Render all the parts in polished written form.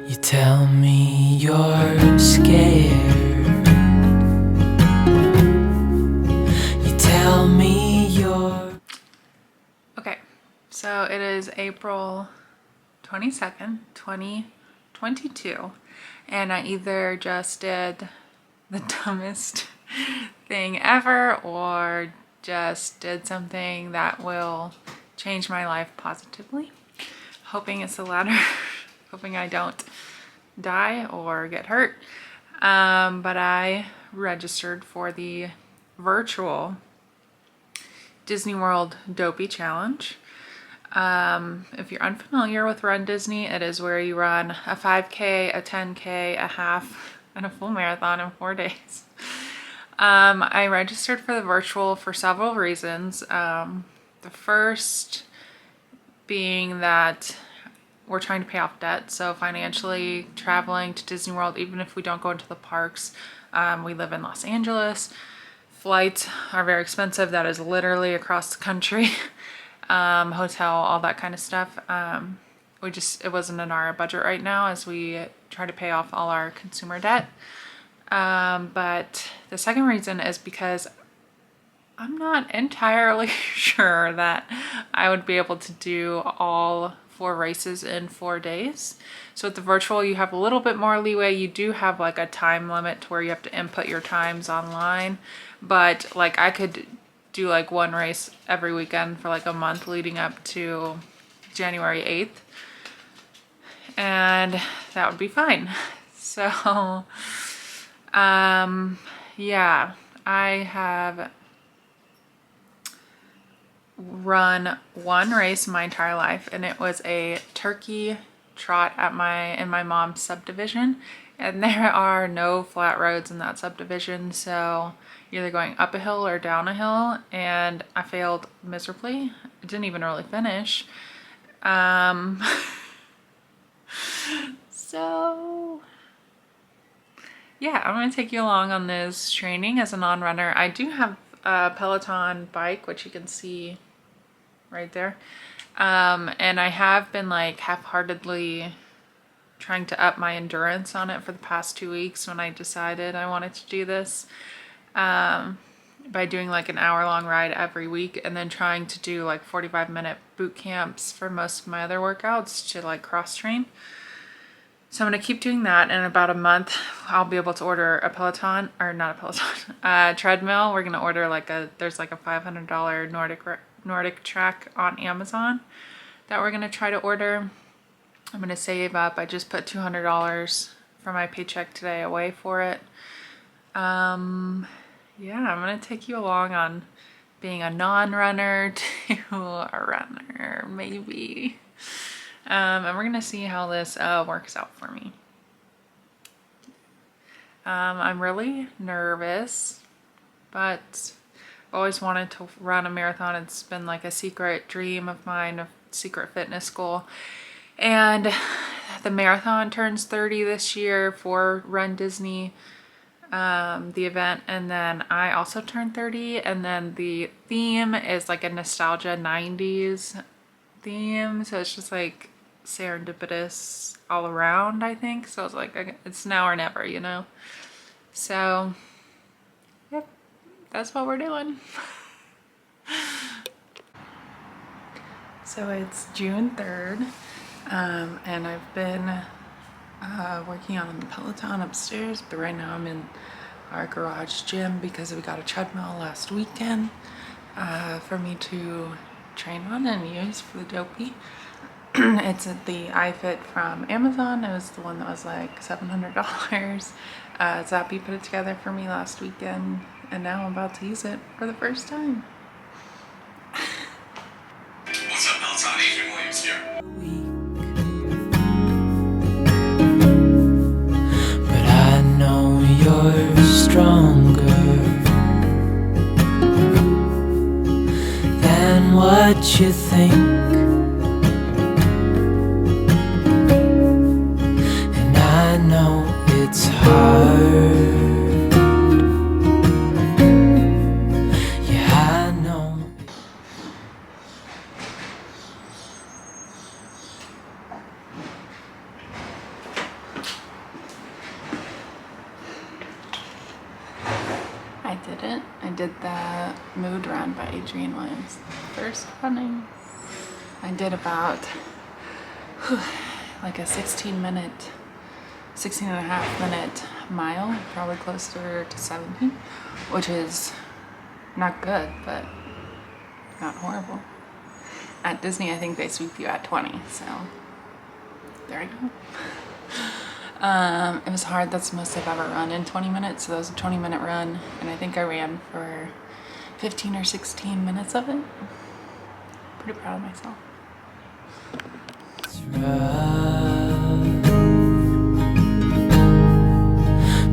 You tell me you're scared. You tell me you're... Okay, so it is April 22nd, 2022, and I either just did the dumbest thing ever or just did something that will change my life positively. Hoping it's the latter. Hoping I don't die or get hurt. But I registered for the virtual Disney World Dopey Challenge. If you're unfamiliar with Run Disney, it is where you run a 5K, a 10K, a half, and a full marathon in 4 days. I registered for the virtual for several reasons. The first being that we're trying to pay off debt. So financially, traveling to Disney World, even if we don't go into the parks, we live in Los Angeles. Flights are very expensive. That is literally across the country. Hotel, all that kind of stuff. It wasn't in our budget right now as we try to pay off all our consumer debt. But the second reason is because I'm not entirely sure that I would be able to do all 4 races in 4 days. So with the virtual, you have a little bit more leeway. You do have like a time limit to where you have to input your times online, but like I could do like 1 race every weekend for like a month leading up to January 8th, and that would be fine. So yeah, I have run 1 race my entire life, and it was a turkey trot in my mom's subdivision, and there are no flat roads in that subdivision, so you're either going up a hill or down a hill, and I failed miserably. I didn't even really finish. So yeah, I'm gonna take you along on this training as a non-runner. I do have a Peloton bike, which you can see right there. And I have been like half-heartedly trying to up my endurance on it for the past 2 weeks when I decided I wanted to do this. By doing like an hour-long ride every week and then trying to do like 45-minute boot camps for most of my other workouts to like cross-train. So I'm going to keep doing that. In about a month, I'll be able to order a Peloton, or not a Peloton, treadmill. We're going to order there's like a $500 Nordic track on Amazon that we're going to try to order. I'm going to save up. I just put $200 from my paycheck today away for it. Yeah, I'm going to take you along on being a non-runner to a runner, maybe. And we're going to see how this works out for me. I'm really nervous, but I've always wanted to run a marathon. It's been like a secret dream of mine, a secret fitness goal. And the marathon turns 30 this year for Run Disney, the event, and then I also turned 30, and then the theme is like a nostalgia 90s theme, so it's just like serendipitous all around, I think. So it's like, it's now or never, you know? So yep, that's what we're doing. So it's June 3rd, and I've been working on the Peloton upstairs, but right now I'm in our garage gym because we got a treadmill last weekend for me to train on and use for the Dopey. It's at the iFit from Amazon. It was the one that was like $700. Zappy put it together for me last weekend, and now I'm about to use it for the first time. What's up, Peloton? Adrian Williams here. But I know you're stronger than what you think. And I know it's hard. Yeah, I know. didn't. I did the Mood Run by Adrienne Williams. First running. I did about like a 16 and a half minute mile, probably closer to 17, which is not good, but not horrible. At Disney, I think they sweep you at 20, so there I go. It was hard. That's the most I've ever run in 20 minutes, so that was a 20-minute run, and I think I ran for 15 or 16 minutes of it. Pretty proud of myself. It's rough,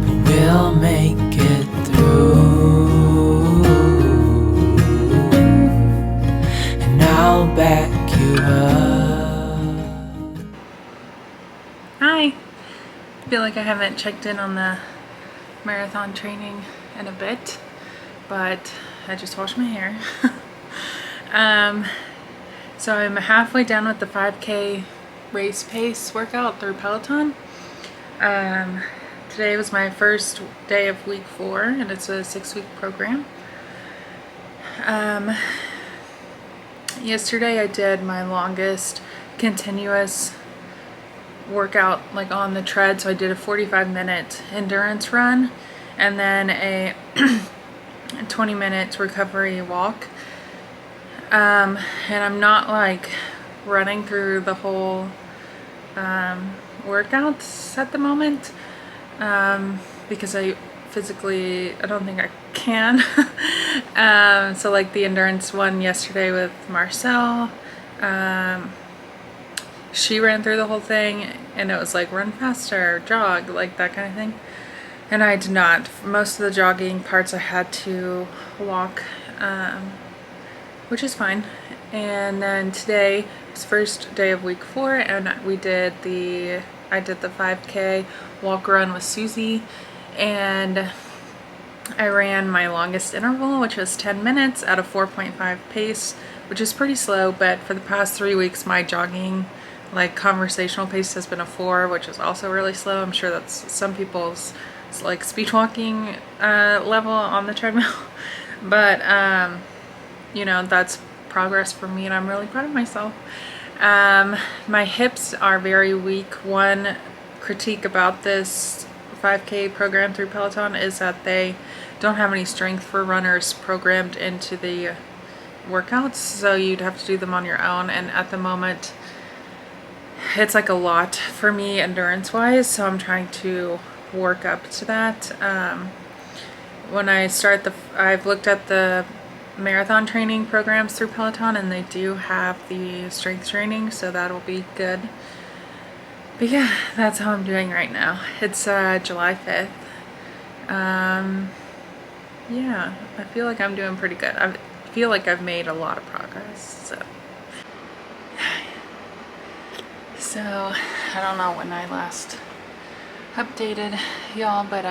but we'll make it through, and I'll back you up. Hi. I feel like I haven't checked in on the marathon training in a bit, but I just washed my hair. So I'm halfway done with the 5K race pace workout through Peloton. Today was my first day of week 4, and it's a 6-week program. Yesterday I did my longest continuous workout like on the tread, so I did a 45-minute endurance run and then a 20-minute recovery walk. And I'm not like running through the whole workouts at the moment because I don't think I can. So like the endurance one yesterday with Marcel, she ran through the whole thing and it was like run faster, jog, like that kind of thing. And I did not. Most of the jogging parts I had to walk, which is fine. And then today was first day of week 4, and I did the 5K walk run with Susie, and I ran my longest interval, which was 10 minutes at a 4.5 pace, which is pretty slow, but for the past 3 weeks my jogging like conversational pace has been a 4, which is also really slow. I'm sure that's some people's like speed walking level on the treadmill, but you know, that's progress for me and I'm really proud of myself. My hips are very weak. One critique about this 5K program through Peloton is that they don't have any strength for runners programmed into the workouts, so you'd have to do them on your own, and at the moment it's like a lot for me endurance wise, so I'm trying to work up to that. When I start I've looked at the marathon training programs through Peloton and they do have the strength training, so that'll be good. But yeah, that's how I'm doing right now. It's July 5th. Yeah, I feel like I'm doing pretty good. I feel like I've made a lot of progress, so I don't know when I last updated y'all, but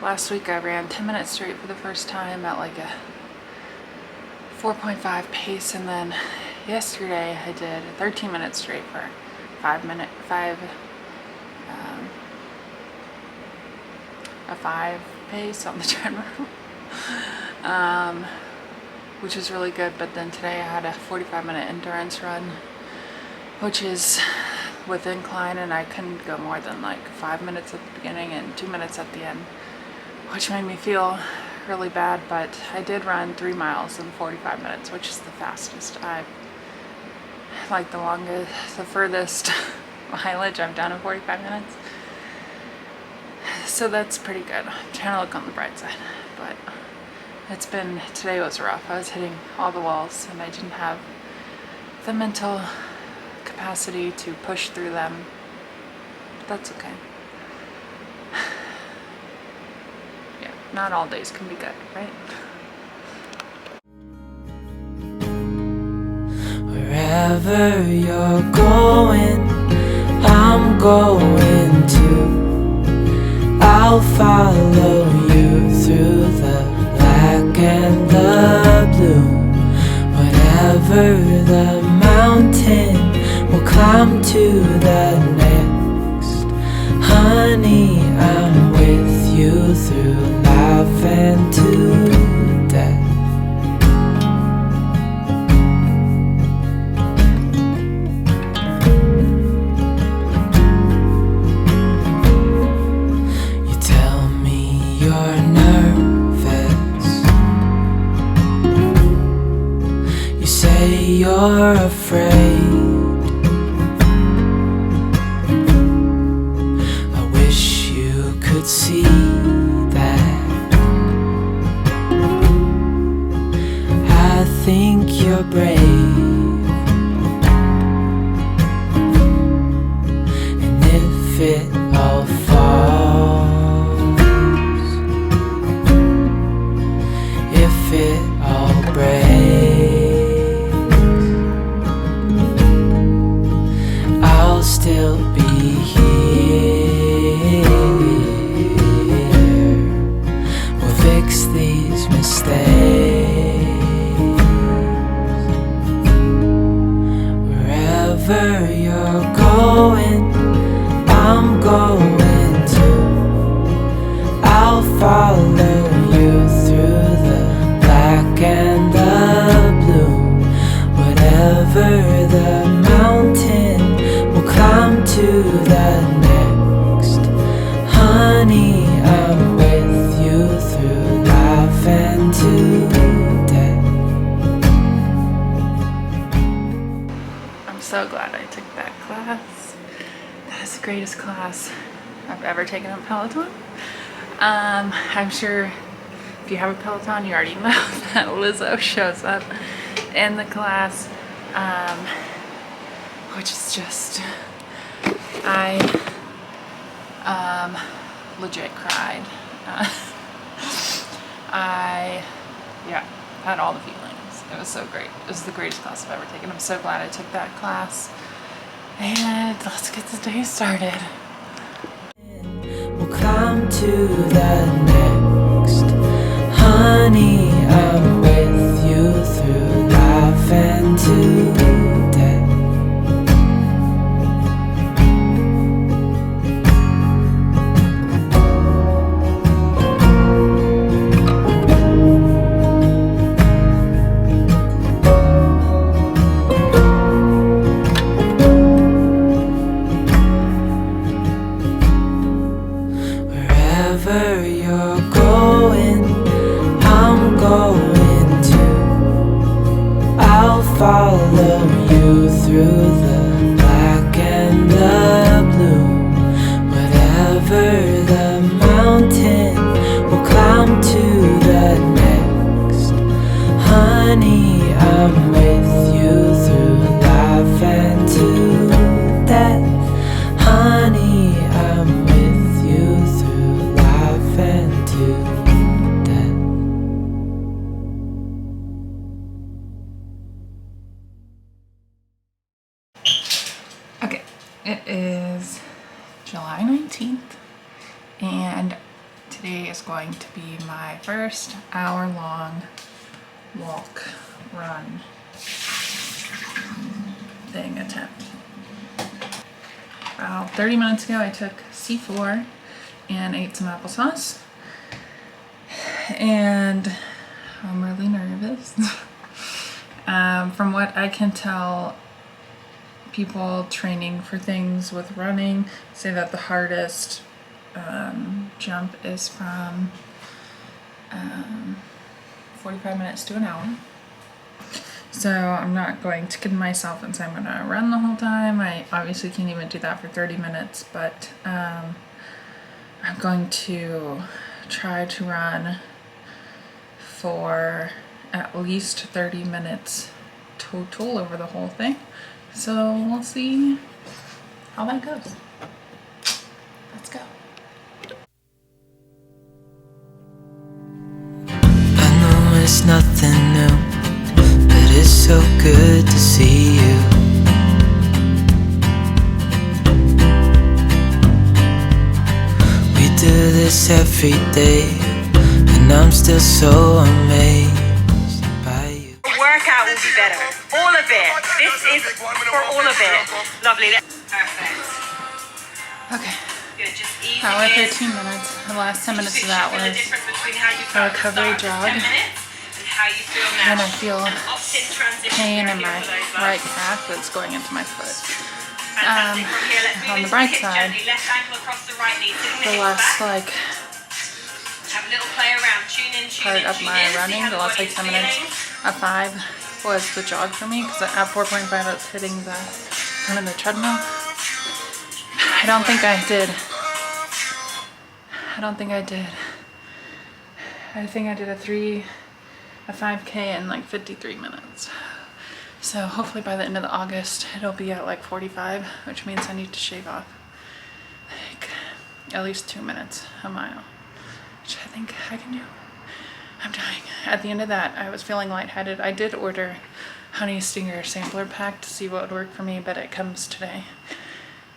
last week I ran 10 minutes straight for the first time at like a 4.5 pace, and then yesterday I did 13 minutes straight for 5 pace on the treadmill, which is really good. But then today I had a 45-minute endurance run, which is with incline, and I couldn't go more than like 5 minutes at the beginning and 2 minutes at the end, which made me feel really bad. But I did run 3 miles in 45 minutes, which is the fastest the furthest mileage I've done in 45 minutes. So that's pretty good. I'm trying to look on the bright side, but today was rough. I was hitting all the walls and I didn't have the mental capacity to push through them. But that's okay. Yeah, not all days can be good, right? Wherever you're going, I'm going too. I'll follow you through the black and the blue. Whatever the mountain, we'll climb to the next. Honey, I'm with you through life. life and to death. You tell me you're nervous. You say you're afraid. See that I think you're brave, and if it all falls, if it all breaks, I'll still be here. Fix these mistakes. Wherever you're going, I'm going to. I'll follow you through the black and the blue. Whatever the mountain, we'll climb to the next. Honey, I'm with you through life and to death. I'm so glad I took that class. That is the greatest class I've ever taken on Peloton. I'm sure if you have a Peloton, you already know that Lizzo shows up in the class, which is just, I legit cried. I had all the feelings. It was so great. It was the greatest class I've ever taken. I'm so glad I took that class. And let's get the day started. We'll climb to the next. Honey, I'm with you through life and to death. Wherever you're going, I'm going to. I'll follow you through the black and the blue. Whatever the mountain, we'll climb to the next. Honey, I'm with you through life and to death. Honey, I'm with you through life and to death. Okay, it is July 19th, and today is going to be my first hour-long walk, run thing attempt. About 30 minutes ago, I took C4 and ate some applesauce, and I'm really nervous. From what I can tell, people training for things with running say that the hardest jump is from 45 minutes to an hour. So I'm not going to kid myself and say I'm gonna run the whole time. I obviously can't even do that for 30 minutes, but I'm going to try to run for at least 30 minutes total over the whole thing. So we'll see how that goes. Let's go. I know it's nothing new, but it's so good to see you. We do this every day, and I'm still so amazed by you. Workout will be better. All of it. This is for all of it. Lovely. Okay, good. Just easy Hour it. 13 minutes. The last 10 minutes of that Feel the was difference between how you a felt at the recovery start of jog. 10 minutes and how you feel now. And I feel An opt-in transition pain in from my heel over. right calf that's going into my foot. Fantastic. From here, let's move On the into bright hip side, gently. Left ankle across the right knee. Sitting the the hips last back. like Have a little play around. Tune in, tune part in, of tune my in. See running, how the last like body's 10 minutes feeling. of 5 was the jog for me because at 4.5 I was hitting the front of the treadmill. I don't think I did. I think I did a 5K in like 53 minutes. So hopefully by the end of the August it'll be at like 45, which means I need to shave off like at least 2 minutes a mile, which I think I can do. I'm dying. At the end of that, I was feeling lightheaded. I did order Honey Stinger sampler pack to see what would work for me, but it comes today.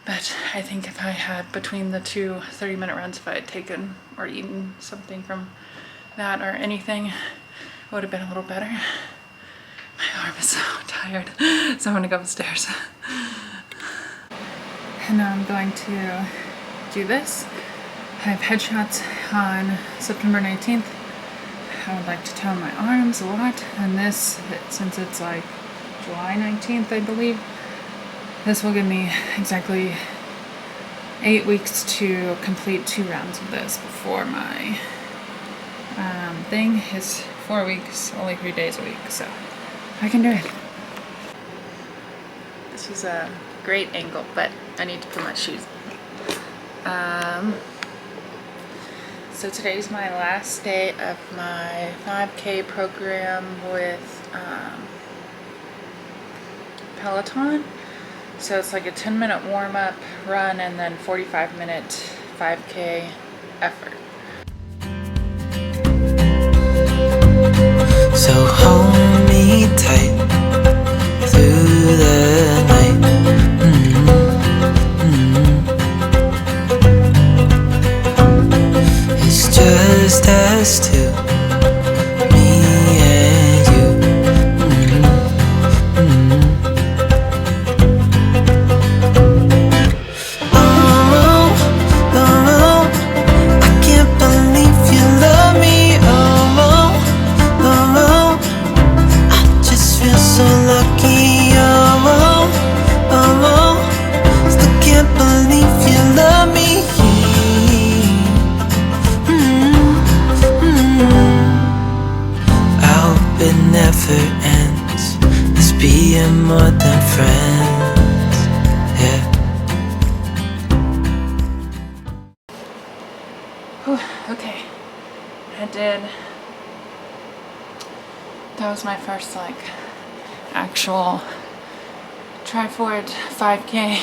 But I think if I had, between the two 30-minute runs, if I had taken or eaten something from that or anything, it would have been a little better. My arm is so tired, so I'm gonna go upstairs. And now I'm going to do this. I have headshots on September 19th. I would like to tone my arms a lot, and this, since it's like July 19th, I believe, this will give me exactly 8 weeks to complete 2 rounds of this before my thing is 4 weeks, only 3 days a week, so I can do it. This is a great angle, but I need to put my shoes on. So today's my last day of my 5K program with Peloton. So it's like a 10-minute warm-up run and then 45-minute 5K effort. So hold me tight through the night. It's just us two, me and you. Oh, oh, I can't believe you love me. Oh, oh, I just feel so lucky. Oh, still can't believe you love me. I hope it never ends. It's being more than friends. Yeah. Whew, okay, that was my first like actual tri-forward 5K,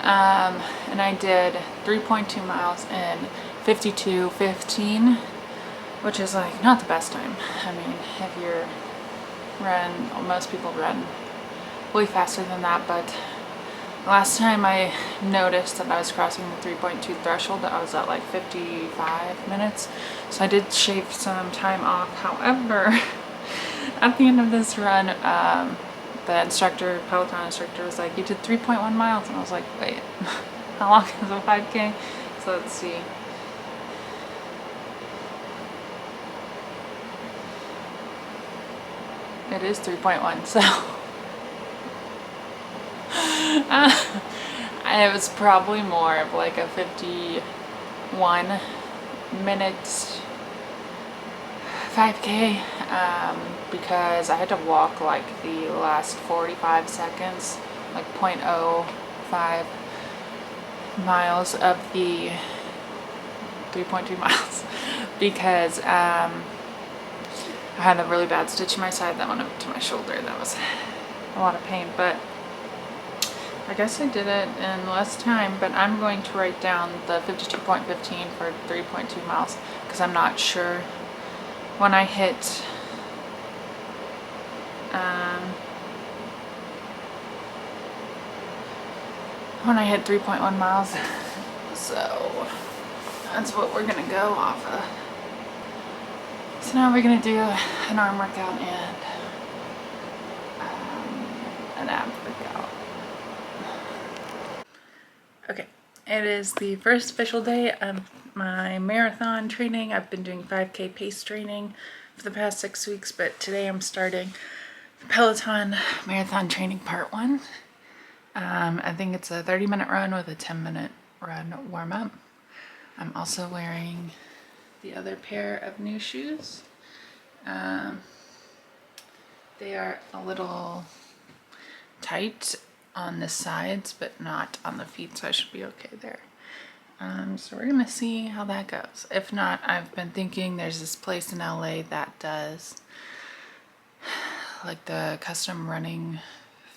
and I did 3.2 miles in 52:15, which is like not the best time. I mean, if you're most people run way faster than that, but last time I noticed that I was crossing the 3.2 threshold, that I was at like 55 minutes. So I did shave some time off. However, at the end of this run, the Peloton instructor was like, you did 3.1 miles. And I was like, wait, how long is a 5K? So let's see. It is 3.1, so. It was probably more of like a 51 minutes 5K, because I had to walk like the last 45 seconds, like 0.05 miles of the 3.2 miles, because I had a really bad stitch in my side that went up to my shoulder. That was a lot of pain, but I guess I did it in less time. But I'm going to write down the 52.15 for 3.2 miles because I'm not sure when I hit 3.1 miles. So that's what we're gonna go off of. So now we're gonna do an arm workout and an ab workout. Okay, It is the first official day of my marathon training. I've been doing 5K pace training for the past 6 weeks, but today I'm starting the Peloton marathon training part 1. I think it's a 30-minute run with a 10-minute run warm-up. I'm also wearing the other pair of new shoes. They are a little tight on the sides, but not on the feet, so I should be okay there. So we're gonna see how that goes. If not, I've been thinking there's this place in LA that does like the custom running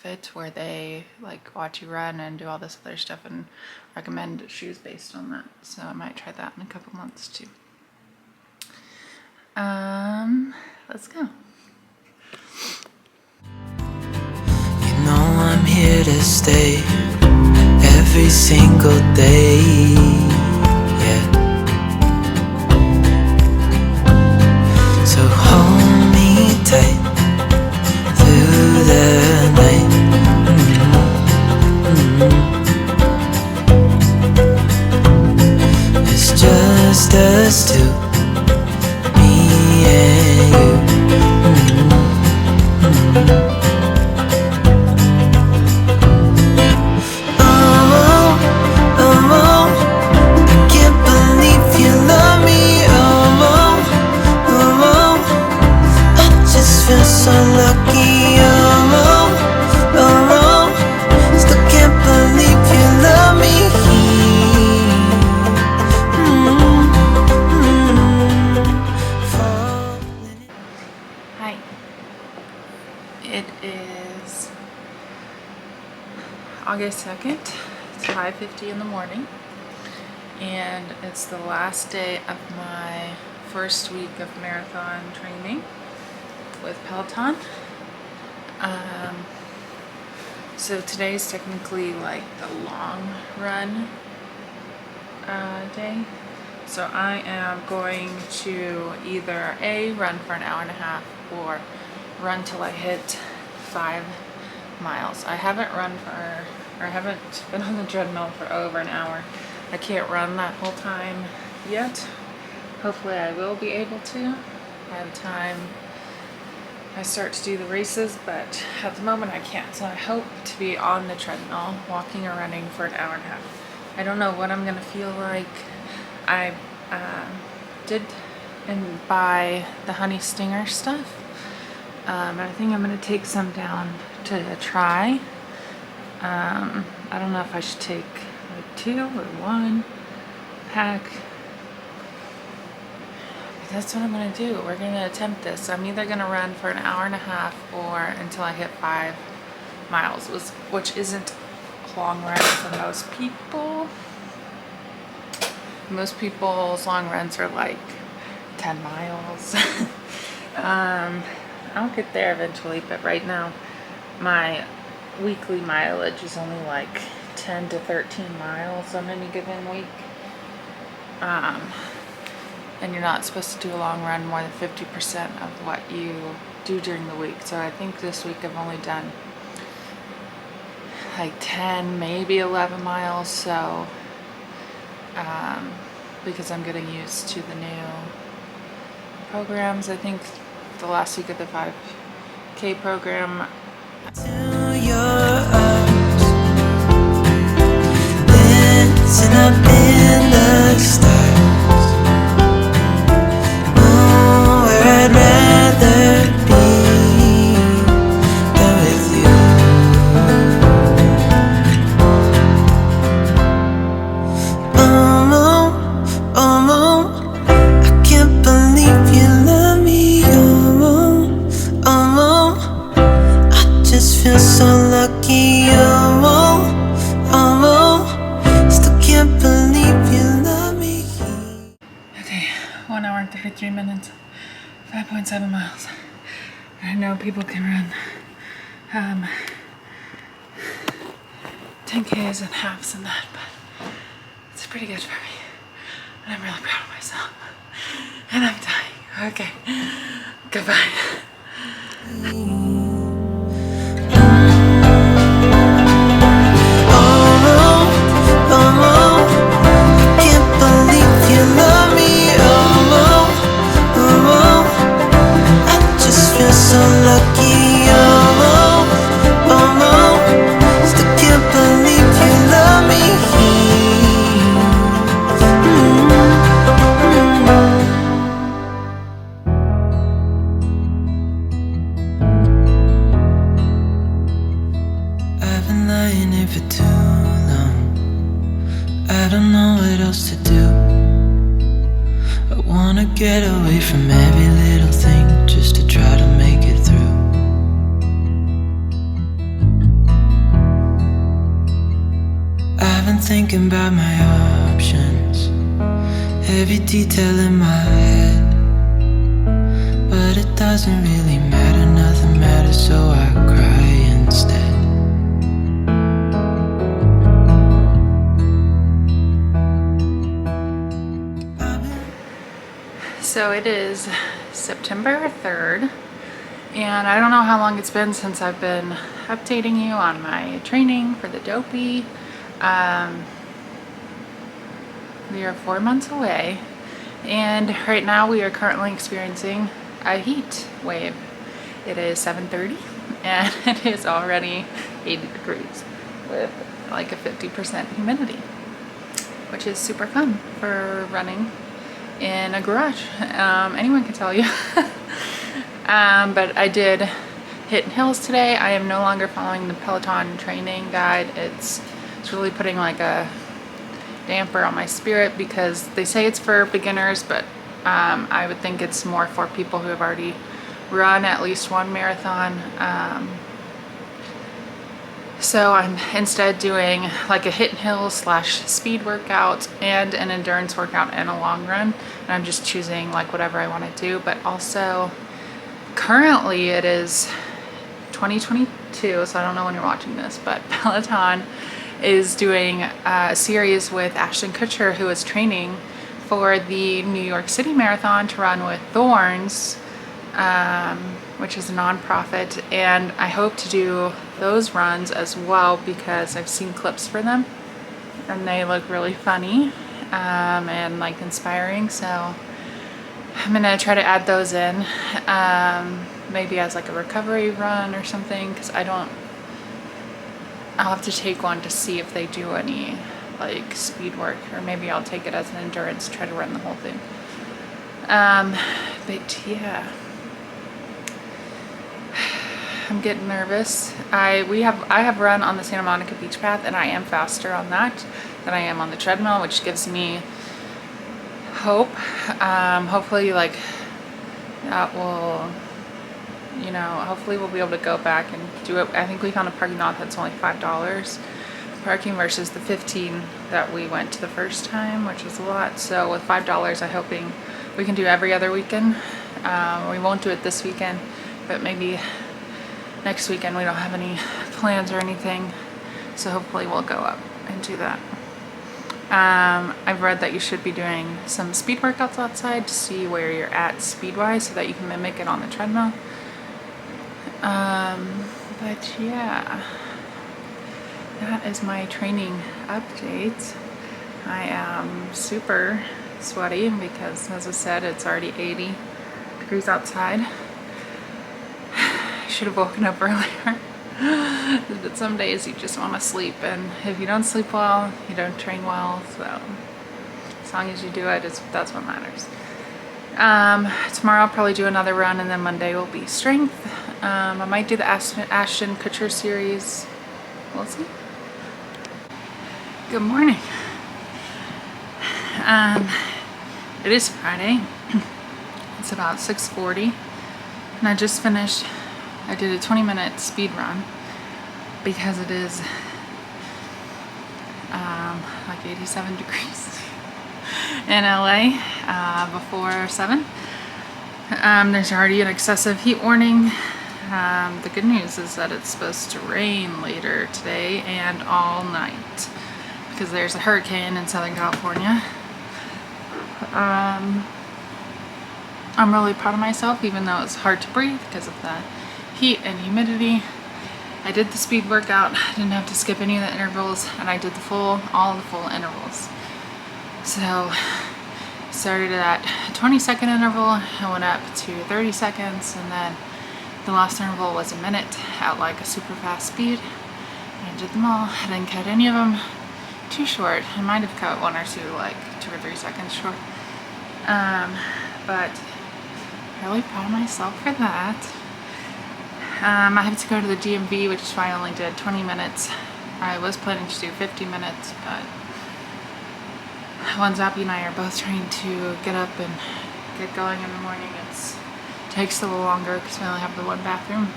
fit where they like watch you run and do all this other stuff and recommend shoes based on that. So I might try that in a couple months too. Let's go. You know I'm here to stay every single day, yeah. So hold me tight through the night. It's just us two, me and you. Feel so lucky, still can't believe you love me. Hi. It is August 2nd. It's 5:50 in the morning. And it's the last day of my first week of marathon training with Peloton. So today's technically like the long run day. So I am going to either A, run for an hour and a half, or run till I hit 5 miles. I haven't been on the treadmill for over an hour. I can't run that whole time yet. Hopefully I will be able to by the time I start to do the races, but at the moment I can't. So I hope to be on the treadmill, walking or running for an hour and a half. I don't know what I'm gonna feel like. I did buy the honey stinger stuff. I think I'm gonna take some down to try. I don't know if I should take like 2 or 1 pack. That's what I'm gonna do. We're gonna attempt this. I'm either gonna run for an hour and a half or until I hit 5 miles, which isn't a long run for most people. Most people's long runs are like 10 miles. I'll get there eventually, but right now my weekly mileage is only like 10 to 13 miles on any given week. And you're not supposed to do a long run more than 50% of what you do during the week. So I think this week I've only done like 10, maybe 11 miles. So, because I'm getting used to the new programs. I think the last week of the 5K program. To your arms, dancing up in the stars. I'd rather be than with you. I can't believe you love me. I just feel so lucky. Still can't believe you love me. Okay, 1 hour and 33 minutes. 5.7 miles. I know people can run 10Ks and halves and that, but it's pretty good for me. And I'm really proud of myself. And I'm dying. Okay. Goodbye. Oh, oh, oh. lying here for too long. I don't know what else to do. I wanna get away from every little thing just to try to make it through. I've been thinking about my options, every detail in my head. But it doesn't really matter, nothing matters, so I cry instead. So it is September 3rd, and I don't know how long it's been since I've been updating you on my training for the Dopey. We are 4 months away, and right now we are currently experiencing a heat wave. It is 7:30 and it is already 80 degrees with like a 50% humidity, which is super fun for running in a garage. Anyone can tell you. But I did hit hills today. I am no longer following the Peloton training guide. It's really putting like a damper on my spirit because they say it's for beginners, but I would think it's more for people who have already run at least one marathon. So I'm instead doing like a hit and hill / speed workout and an endurance workout and a long run. And I'm just choosing like whatever I want to do. But also currently it is 2022, so I don't know when you're watching this, but Peloton is doing a series with Ashton Kutcher, who is training for the New York City Marathon to run with Thorns, which is a nonprofit, and I hope to do those runs as well because I've seen clips for them and they look really funny and like inspiring, so I'm gonna try to add those in, maybe as like a recovery run or something, because I'll have to take one to see if they do any like speed work, or maybe I'll take it as an endurance, try to run the whole thing. But yeah, I'm getting nervous. I have run on the Santa Monica Beach Path, and I am faster on that than I am on the treadmill, which gives me hope. Hopefully like that will, you know, hopefully we'll be able to go back and do it. I think we found a parking lot that's only $5 parking versus the $15 that we went to the first time, which is a lot. So with $5, I'm hoping we can do every other weekend. We won't do it this weekend, but maybe next weekend. We don't have any plans or anything, so hopefully we'll go up and do that. I've read that you should be doing some speed workouts outside to see where you're at speed-wise so that you can mimic it on the treadmill. But yeah, that is my training update. I am super sweaty because, as I said, it's already 80 degrees outside. I should have woken up earlier. But some days you just want to sleep, and if you don't sleep well, you don't train well, so as long as you do it, that's what matters. Tomorrow I'll probably do another run, and then Monday will be strength. I might do the Ashton Kutcher series. We'll see. Good morning. It is Friday. It's about 6:40, and I just finished. I did a 20-minute speed run because it is like 87 degrees in LA before 7. There's already an excessive heat warning. The good news is that it's supposed to rain later today and all night because there's a hurricane in Southern California. I'm really proud of myself, even though it's hard to breathe because of the heat and humidity. I did the speed workout. I didn't have to skip any of the intervals, and I did all the full intervals. So started at a 20-second interval, I went up to 30 seconds, and then the last interval was a minute at like a super fast speed. And I did them all. I didn't cut any of them too short. I might have cut one or two like 2 or 3 seconds short. But really proud of myself for that. I have to go to the DMV, which is why I only did 20 minutes I was planning to do 50 minutes, but when Zappy and I are both trying to get up and get going in the morning, it takes a little longer because we only have the one bathroom.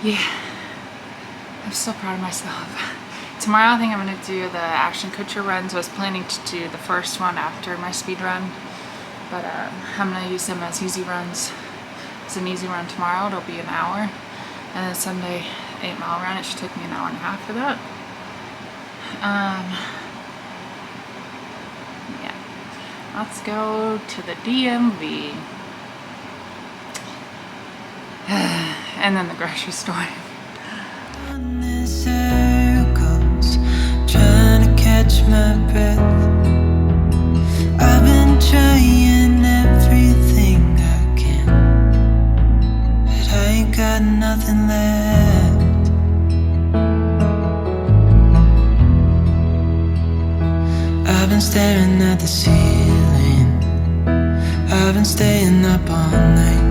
Yeah, I'm still proud of myself. Tomorrow I think I'm going to do the action coacher runs. I was planning to do the first one after my speed run, but I'm going to use them as easy runs. It's an easy run tomorrow, it'll be an hour, and then Sunday 8-mile run. It should take me an hour and a half for that. Yeah, let's go to the DMV. And then the grocery store. Running circles, trying to catch my breath. I've been trying everything I can, but I ain't got nothing left. I've been staring at the ceiling, I've been staying up all night.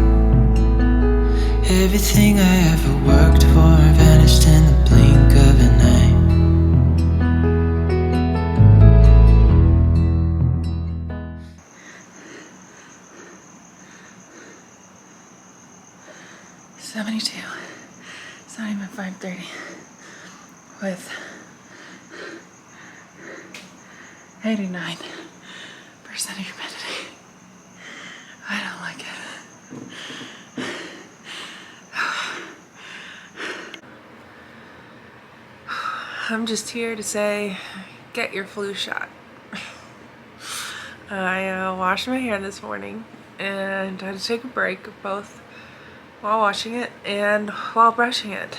Everything I ever worked for vanished in the blink of an eye. $72. It's not even 5:30 with 89% humidity. I don't like it. I'm just here to say, get your flu shot. I washed my hair this morning and I had to take a break both while washing it and while brushing it.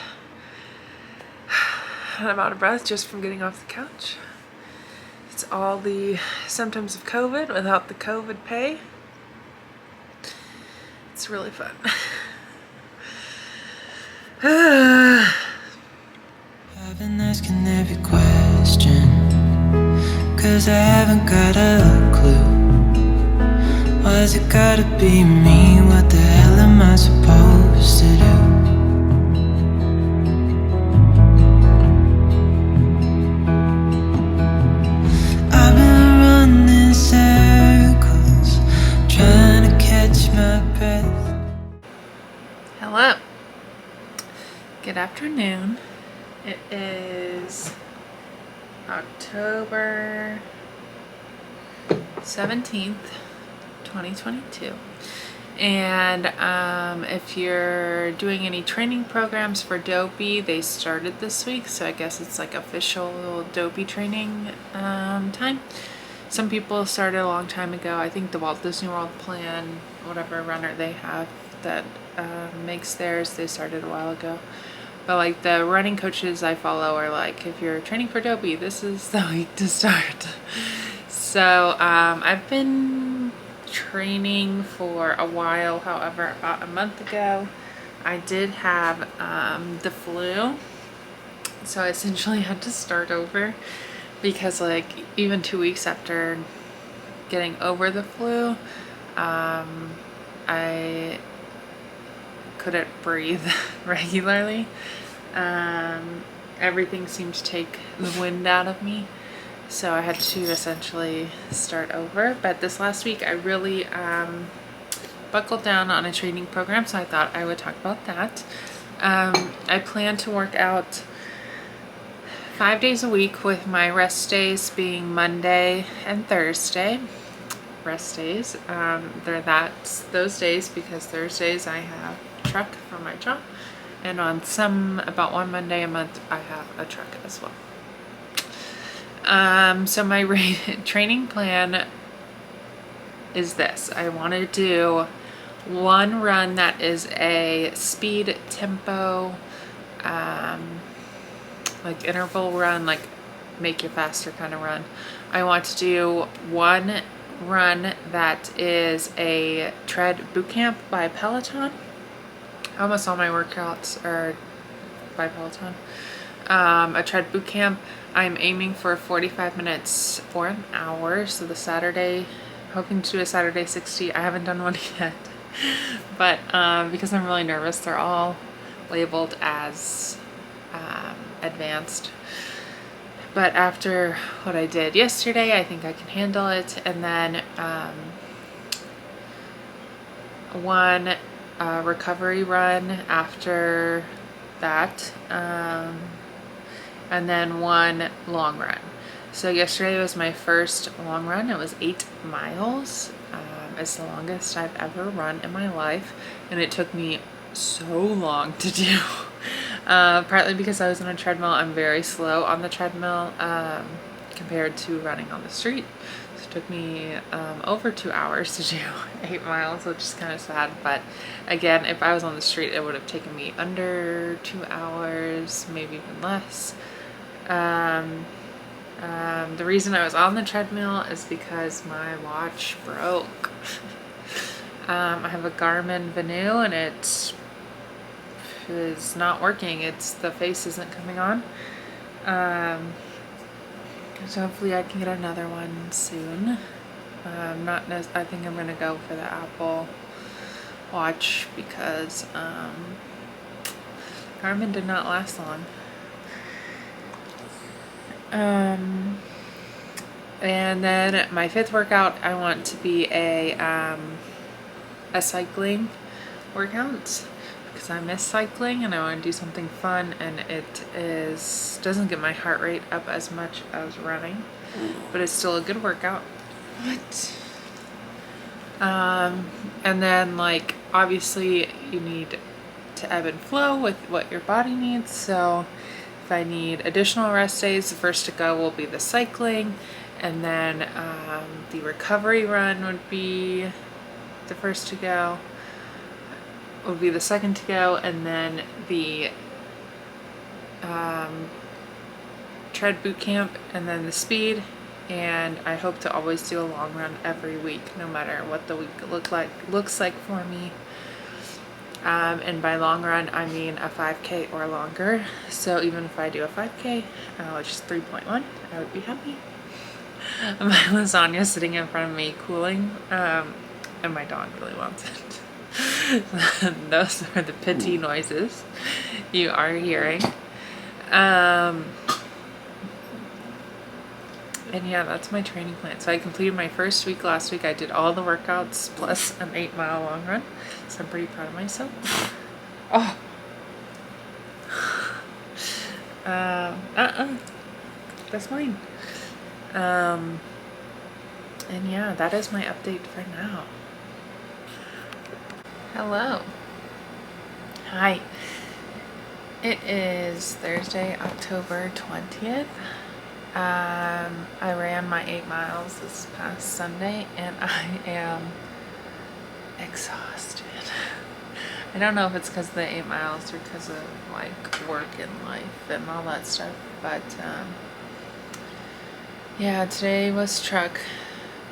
And I'm out of breath just from getting off the couch. It's all the symptoms of COVID without the COVID pay. It's really fun. I've been asking every question, 'cause I haven't got a clue. Why's it gotta be me? What the hell am I supposed to do? I've been running circles, trying to catch my breath. Hello. Good afternoon. It is October 17th, 2022. And if you're doing any training programs for Dopey, they started this week, so I guess it's like official Dopey training time. Some people started a long time ago. I think the Walt Disney World plan, whatever runner they have that makes theirs, they started a while ago. But like the running coaches I follow are like, if you're training for Dopey, this is the week to start. So I've been training for a while. However, about a month ago, I did have the flu. So I essentially had to start over because like even 2 weeks after getting over the flu, I couldn't breathe regularly. Everything seemed to take the wind out of me, so I had to essentially start over. But this last week I really buckled down on a training program, so I thought I would talk about that. I plan to work out 5 days a week, with my rest days being Monday and Thursday. Rest days, they're those days because Thursdays I have a truck for my job, and on about one Monday a month I have a truck as well. So my training plan is this. I want to do one run that is a speed tempo, like interval run, like make you faster kind of run. I want to do one run that is a tread boot camp by Peloton. Almost all my workouts are by Peloton. A tread boot camp, I'm aiming for 45 minutes or an hour. So the Saturday, hoping to do a Saturday 60. I haven't done one yet. But because I'm really nervous, they're all labeled as advanced. But after what I did yesterday, I think I can handle it. And then one recovery run after that, and then one long run. So yesterday was my first long run. It was 8 miles. It's the longest I've ever run in my life, and it took me so long to do. Partly because I was on a treadmill. I'm very slow on the treadmill compared to running on the street. So it took me over 2 hours to do 8 miles, which is kind of sad. But again, if I was on the street, it would have taken me under 2 hours, maybe even less. The reason I was on the treadmill is because my watch broke. I have a Garmin Venue and it is not working. The face isn't coming on. So hopefully I can get another one soon. I think I'm gonna go for the Apple Watch because Garmin did not last long. And then my 5th workout, I want to be a cycling workout because I miss cycling and I want to do something fun, and doesn't get my heart rate up as much as running, but it's still a good workout. And then like obviously you need to ebb and flow with what your body needs. So if I need additional rest days, the first to go will be the cycling, and then the recovery run would be the first to go, would be the second to go, and then the tread boot camp, and then the speed. And I hope to always do a long run every week, no matter what the week looks like for me. And by long run, I mean a 5K or longer. So even if I do a 5K, which is 3.1, I would be happy. My lasagna's sitting in front of me cooling, and my dog really wants it. Those are the pitty noises you are hearing. And yeah, that's my training plan. So I completed my first week last week. I did all the workouts plus an 8-mile long run. So I'm pretty proud of myself. Oh. That's mine. And yeah, that is my update for now. Hello. Hi. It is Thursday, October 20th. I ran my 8 miles this past Sunday and I am exhausted. I don't know if it's because of the 8 miles or because of like work and life and all that stuff, but yeah, today was truck.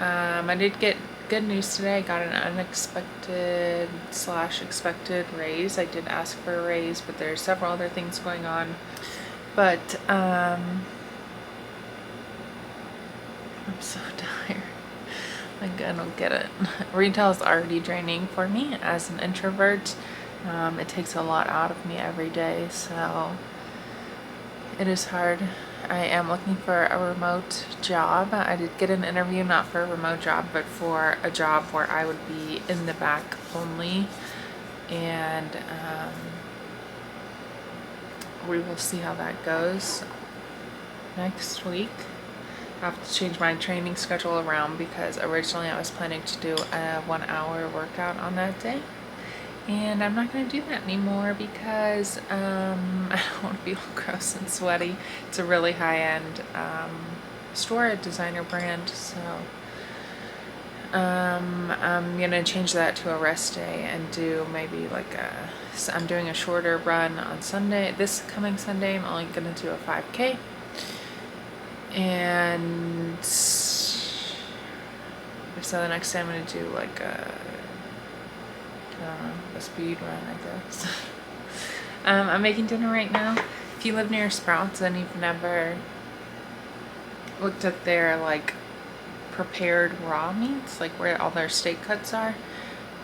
I did get good news today. I got an unexpected / expected raise. I did ask for a raise, but there's several other things going on. But I'm so tired. Like, I don't get it. Retail is already draining for me as an introvert. It takes a lot out of me every day, so it is hard. I am looking for a remote job. I did get an interview, not for a remote job, but for a job where I would be in the back only. And we will see how that goes next week. I have to change my training schedule around because originally I was planning to do a 1-hour workout on that day. And I'm not going to do that anymore because I don't want to be all gross and sweaty. It's a really high-end store, a designer brand, so I'm going to change that to a rest day and do maybe like I'm doing a shorter run on Sunday. This coming Sunday, I'm only going to do a 5K. And so the next day I'm going to do like a speed run, I guess. I'm making dinner right now. If you live near Sprouts and you've never looked at their like prepared raw meats, like where all their steak cuts are,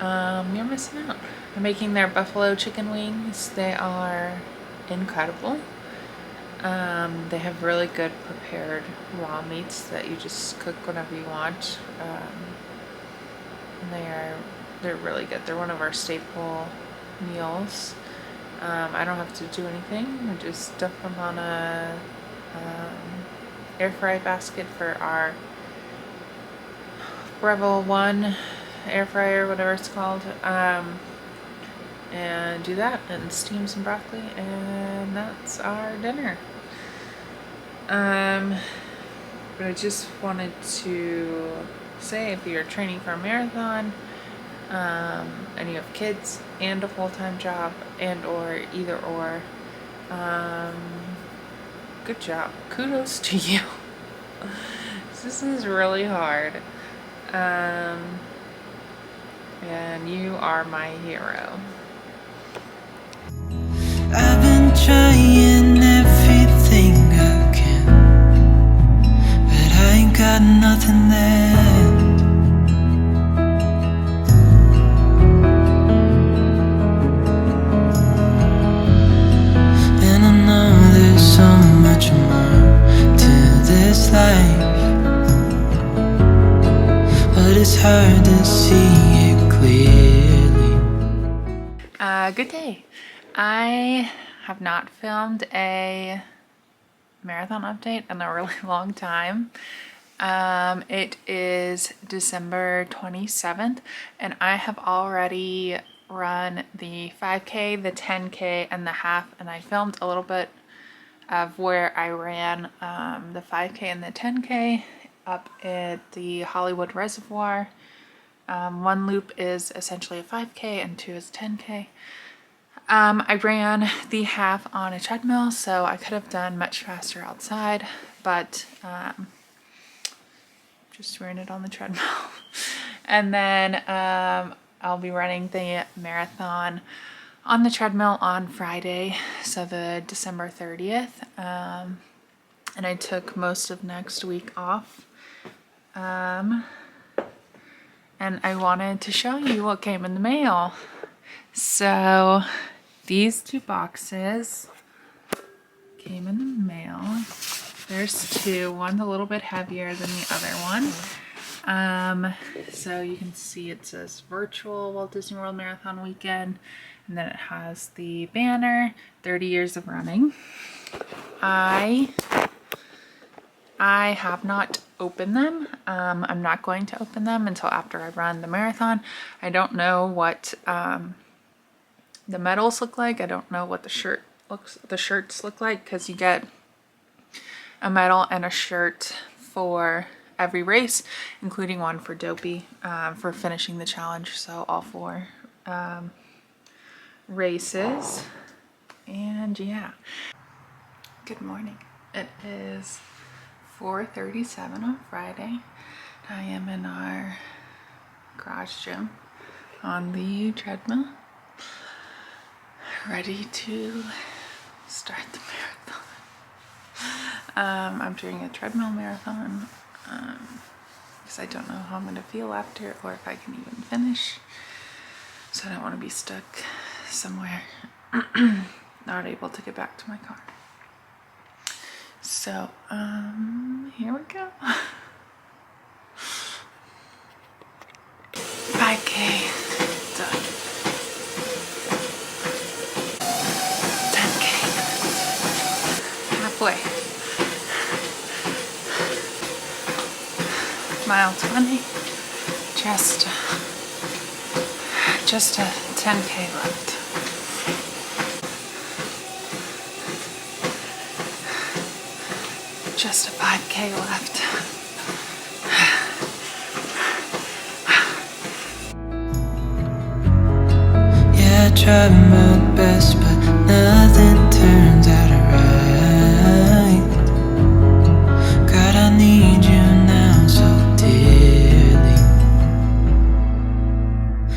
you're missing out. They're making their buffalo chicken wings. They are incredible. They have really good prepared raw meats that you just cook whenever you want. And they're really good. They're one of our staple meals. I don't have to do anything. I just stuff them on a air fry basket for our Rebel 1 air fryer, whatever it's called, and do that and steam some broccoli, and that's our dinner. But I just wanted to say, if you're training for a marathon, and you have kids and a full-time job and or either or, good job. Kudos to you. This is really hard. And you are my hero. I've been trying everything I can, but I ain't got nothing left. And I know there's so much more to this life, but it's hard to see it clearly. Good day. I have not filmed a marathon update in a really long time. It is December 27th, and I have already run the 5K, the 10K, and the half, and I filmed a little bit of where I ran the 5K and the 10K up at the Hollywood Reservoir. One loop is essentially a 5K and two is 10K. I ran the half on a treadmill, so I could have done much faster outside, but just ran it on the treadmill. And then I'll be running the marathon on the treadmill on Friday, so the December 30th. And I took most of next week off. And I wanted to show you what came in the mail. So these two boxes came in the mail. There's two. One's a little bit heavier than the other one. So you can see it says virtual Walt Disney World Marathon Weekend, and then it has the banner, 30 years of running. I have not opened them. I'm not going to open them until after I run the marathon. I don't know what the medals look like. I don't know what the shirts look like, because you get a medal and a shirt for every race, including one for Dopey for finishing the challenge. So all 4 races. And yeah. Good morning. It is 4:37 on Friday. I am in our garage gym on the treadmill, ready to start the marathon. I'm doing a treadmill marathon because I don't know how I'm going to feel after, or if I can even finish. So I don't want to be stuck somewhere, not able to get back to my car. So, here we go. 5K done. 10K halfway. Mile 20. Just a 10K left. Just a 5K left. Yeah, I tried my best, but nothing turns out right. God, I need you now so dearly.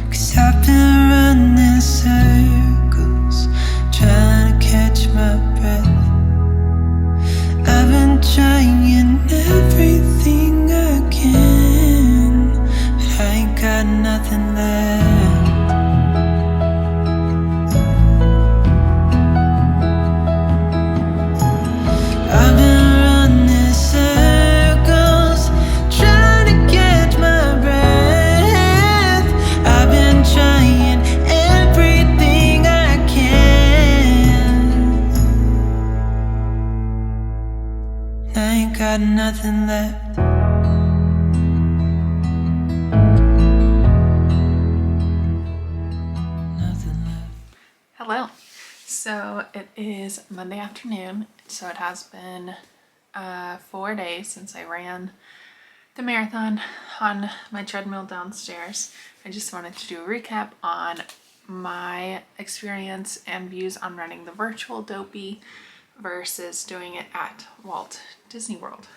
'Cause I've been running circles, trying to catch my breath. I've been trying everything I can, but I ain't got nothing left. got nothing left. Nothing left. Hello. So it is Monday afternoon. So it has been 4 days since I ran the marathon on my treadmill downstairs. I just wanted to do a recap on my experience and views on running the virtual Dopey versus doing it at Walt Disney World.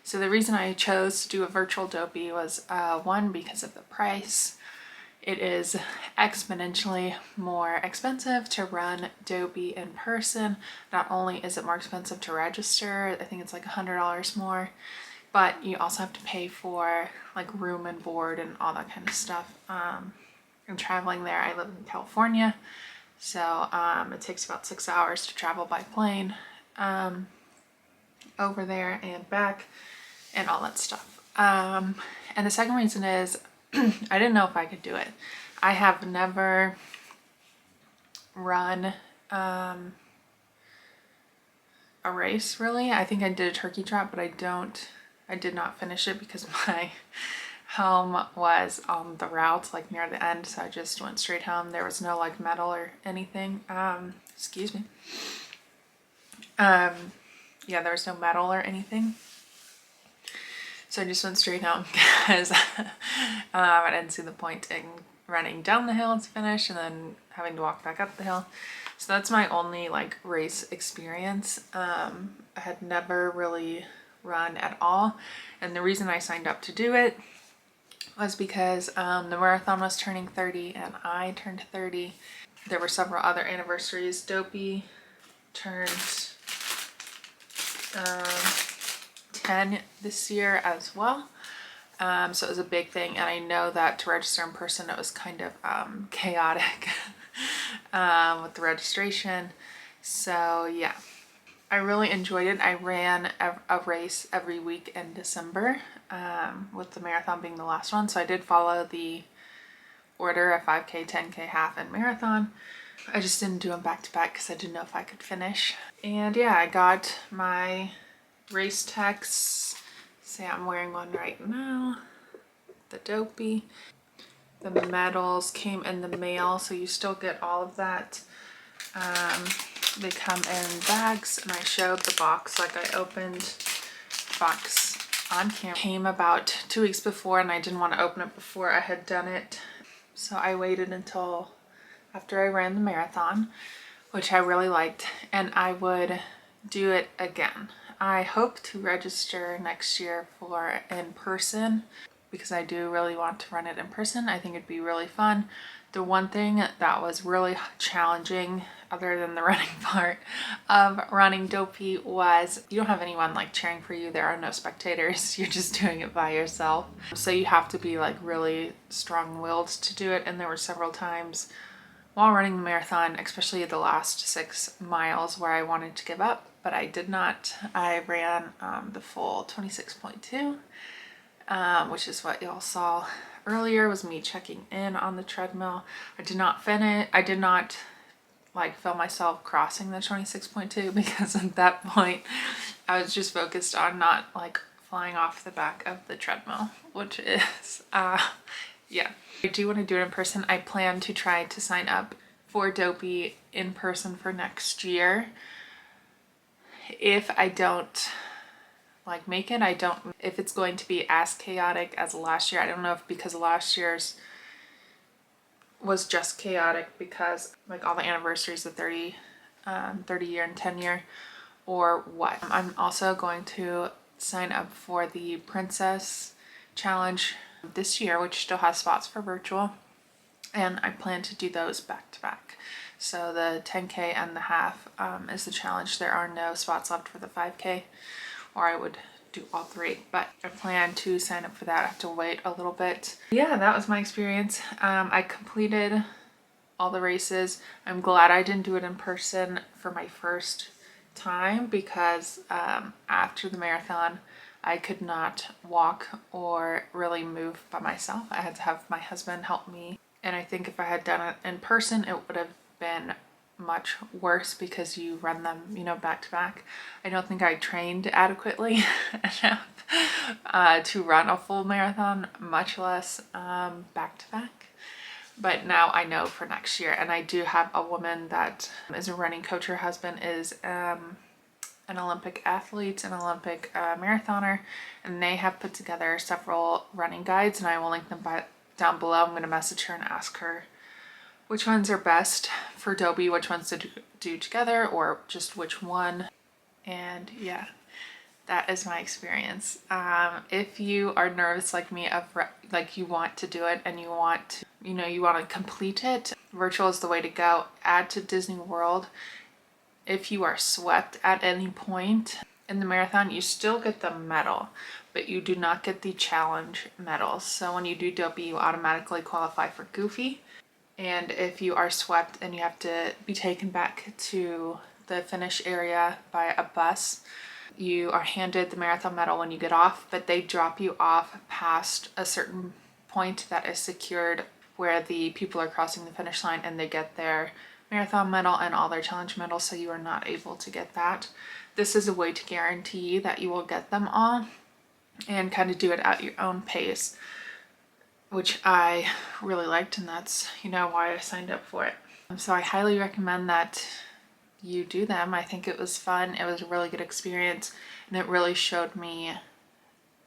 So the reason I chose to do a virtual Dopey was one, because of the price. It is exponentially more expensive to run Dopey in person. Not only is it more expensive to register, I think it's like $100 more, but you also have to pay for like room and board and all that kind of stuff. I'm traveling there. I live in California, so it takes about 6 hours to travel by plane over there and back and all that stuff. And the second reason is I didn't know if I could do it. I have never run a race really. I think I did a turkey trot, but I did not finish it because my home was on the route, like near the end, so I just went straight home. There was no like medal or anything. Excuse me. Yeah, there was no medal or anything. So I just went straight home because I didn't see the point in running down the hill to finish and then having to walk back up the hill. So that's my only like race experience. I had never really run at all. And the reason I signed up to do it was because the marathon was turning 30 and I turned 30. There were several other anniversaries. Dopey turned 10 this year as well. So it was a big thing, and I know that to register in person it was kind of chaotic with the registration. So yeah, I really enjoyed it. I ran a race every week in December, with the marathon being the last one. So I did follow the order of 5K, 10K, half, and marathon. I just didn't do them back to back because I didn't know if I could finish. And yeah, I got my race text. Say I'm wearing one right now. The Dopey. The medals came in the mail, so you still get all of that. They come in bags, and I showed the box, like I opened the box on camera. It came about 2 weeks before, and I didn't want to open it before I had done it. So I waited until after I ran the marathon, which I really liked, and I would do it again. I hope to register next year for in person because I do really want to run it in person. I think it'd be really fun. The one thing that was really challenging, other than the running part of running Dopey, was you don't have anyone like cheering for you. There are no spectators. You're just doing it by yourself. So you have to be like really strong-willed to do it. And there were several times while running the marathon, especially the last 6 miles, where I wanted to give up, but I did not. I ran the full 26.2, which is what y'all saw earlier, was me checking in on the treadmill. I did not finish. I did not like feel myself crossing the 26.2 because at that point I was just focused on not like flying off the back of the treadmill, which is yeah. I do want to do it in person. I plan to try to sign up for Dopey in person for next year. If I don't like make it, if it's going to be as chaotic as last year. I don't know if because last year's was just chaotic because like all the anniversaries, the 30 year and 10 year, or what. I'm also going to sign up for the Princess Challenge this year, which still has spots for virtual, and I plan to do those back to back. So the 10K and the half is the challenge. There are no spots left for the 5K, or I would do all 3, but I plan to sign up for that. I have to wait a little bit. Yeah, that was my experience. I completed all the races. I'm glad I didn't do it in person for my first time because after the marathon I could not walk or really move by myself. I had to have my husband help me, and I think if I had done it in person it would have been much worse because you run them, you know, back to back. I don't think I trained adequately enough to run a full marathon, much less back to back. But now I know for next year, and I do have a woman that is a running coach. Her husband is an Olympic athlete, an Olympic marathoner, and they have put together several running guides, and I will link them down below. I'm going to message her and ask her which ones are best for Dopey, which ones to do together, or just which one. And yeah, that is my experience. If you are nervous like me, like you want to do it and you want to, you know, you want to complete it, virtual is the way to go. Add to Disney World. If you are swept at any point in the marathon, you still get the medal, but you do not get the challenge medals. So when you do Dopey, you automatically qualify for Goofy. And if you are swept and you have to be taken back to the finish area by a bus, you are handed the marathon medal when you get off, but they drop you off past a certain point that is secured where the people are crossing the finish line, and they get their marathon medal and all their challenge medals, so you are not able to get that. This is a way to guarantee that you will get them all and kind of do it at your own pace, which I really liked, and that's, you know, why I signed up for it. So I highly recommend that you do them. I think it was fun. It was a really good experience, and it really showed me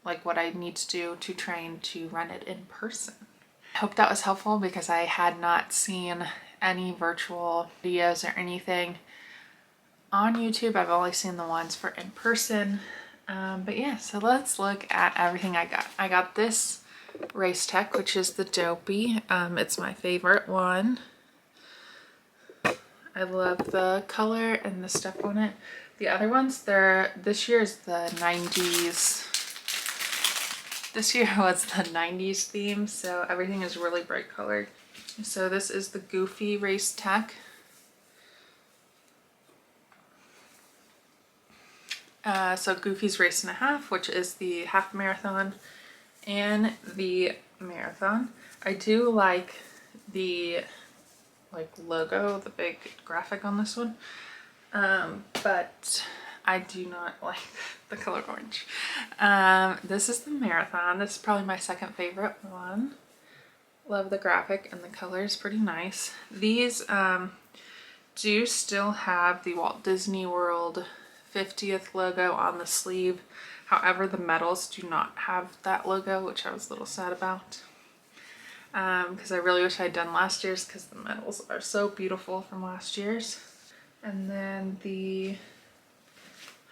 like what I need to do to train to run it in person. I hope that was helpful because I had not seen any virtual videos or anything on YouTube. I've only seen the ones for in person. But yeah, so let's look at everything I got. I got this Race Tech, which is the Dopey. It's my favorite one. I love the color and the stuff on it. The other ones, this year is the 90s. This year was the 90s theme, so everything is really bright colored. So this is the Goofy Race Tech. So Goofy's Race and a Half, which is the half marathon and the marathon. I do like the logo, the big graphic on this one, but I do not like the color orange. This is the marathon. This is probably my second favorite one. Love the graphic, and the color is pretty nice. These do still have the Walt Disney World 50th logo on the sleeve. However, the medals do not have that logo, which I was a little sad about. Because I really wish I had done last year's, because the medals are so beautiful from last year's. And then the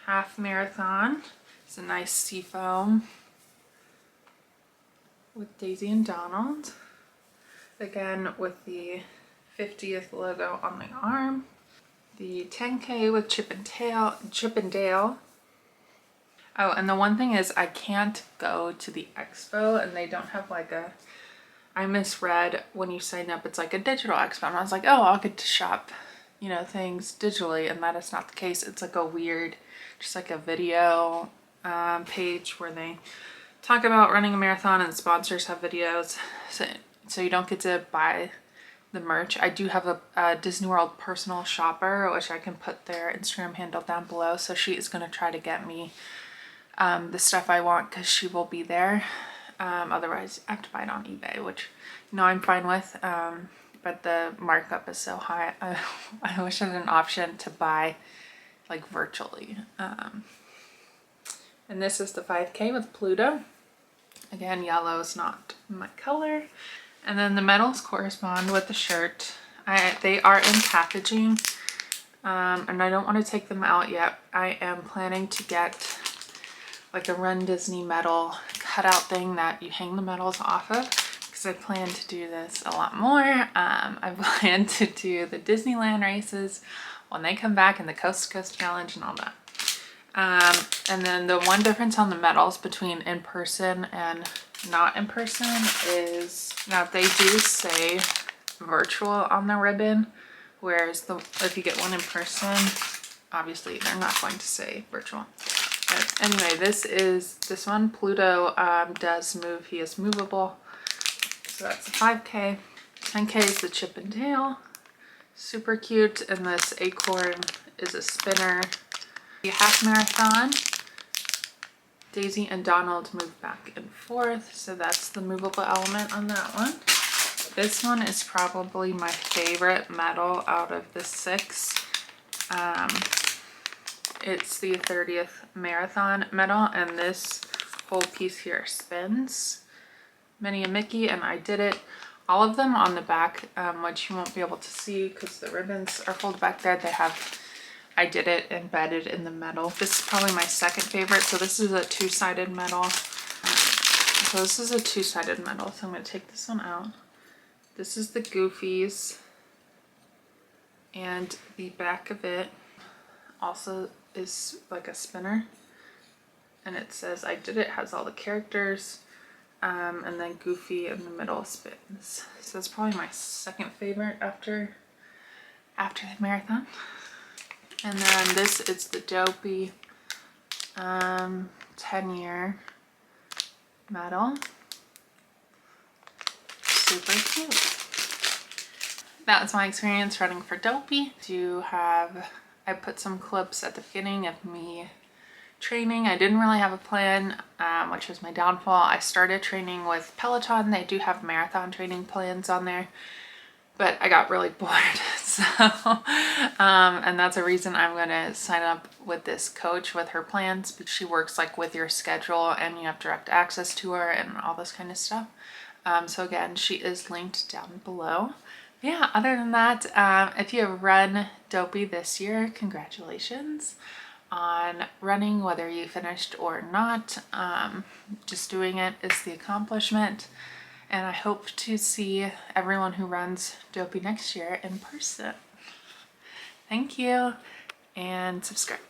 half marathon is a nice seafoam with Daisy and Donald. Again, with the 50th logo on the arm. The 10K with Chip and Dale. Oh, and the one thing is I can't go to the expo, and they don't have like a, I misread when you sign up, it's like a digital expo, and I was like, oh, I'll get to shop, you know, things digitally, and that is not the case. It's like a weird, just like a video page where they talk about running a marathon, and sponsors have videos, so you don't get to buy the merch. I do have a Disney World personal shopper, which I can put their Instagram handle down below, so she is going to try to get me the stuff I want, because she will be there. Otherwise I have to buy it on eBay, which, you know, I'm fine with, but the markup is so high. I wish I had an option to buy like virtually. And this is the 5K with Pluto. Again, yellow is not my color. And then the medals correspond with the shirt. They are in packaging, and I don't want to take them out yet. I am planning to get like a Run Disney medal cutout thing that you hang the medals off of, because I plan to do this a lot more. I plan to do the Disneyland races when they come back, and the Coast to Coast Challenge and all that. And then the one difference on the medals between in person and not in person is, now they do say virtual on the ribbon, whereas if you get one in person, obviously they're not going to say virtual. But anyway, this one, Pluto does move. He is movable. So that's the 5K. 10K is the Chip and Dale. super cute. And this acorn is a spinner. The half marathon, Daisy and Donald move back and forth, so that's the movable element on that one. This one is probably my favorite medal out of the 6. It's the 30th marathon medal, and this whole piece here spins. Minnie and Mickey, and I did it. All of them on the back, which you won't be able to see because the ribbons are folded back there. They have, I did it embedded in the metal. This is probably my second favorite. So this is a two-sided metal. So this is a two-sided metal. So I'm going to take this one out. This is the Goofies. And the back of it also is like a spinner. And it says I did it, has all the characters. And then Goofy in the middle spins. So that's probably my second favorite after the marathon. And then this is the Dopey 10-year medal. Super cute. That was my experience running for Dopey. I put some clips at the beginning of me training. I didn't really have a plan, which was my downfall. I started training with Peloton. They do have marathon training plans on there, but I got really bored. So, and that's a reason I'm going to sign up with this coach with her plans, because she works like with your schedule and you have direct access to her and all this kind of stuff. So again, she is linked down below. Yeah, other than that, if you have run Dopey this year, congratulations on running, whether you finished or not. Just doing it is the accomplishment, and I hope to see everyone who runs Dopey next year in person. Thank you, and subscribe.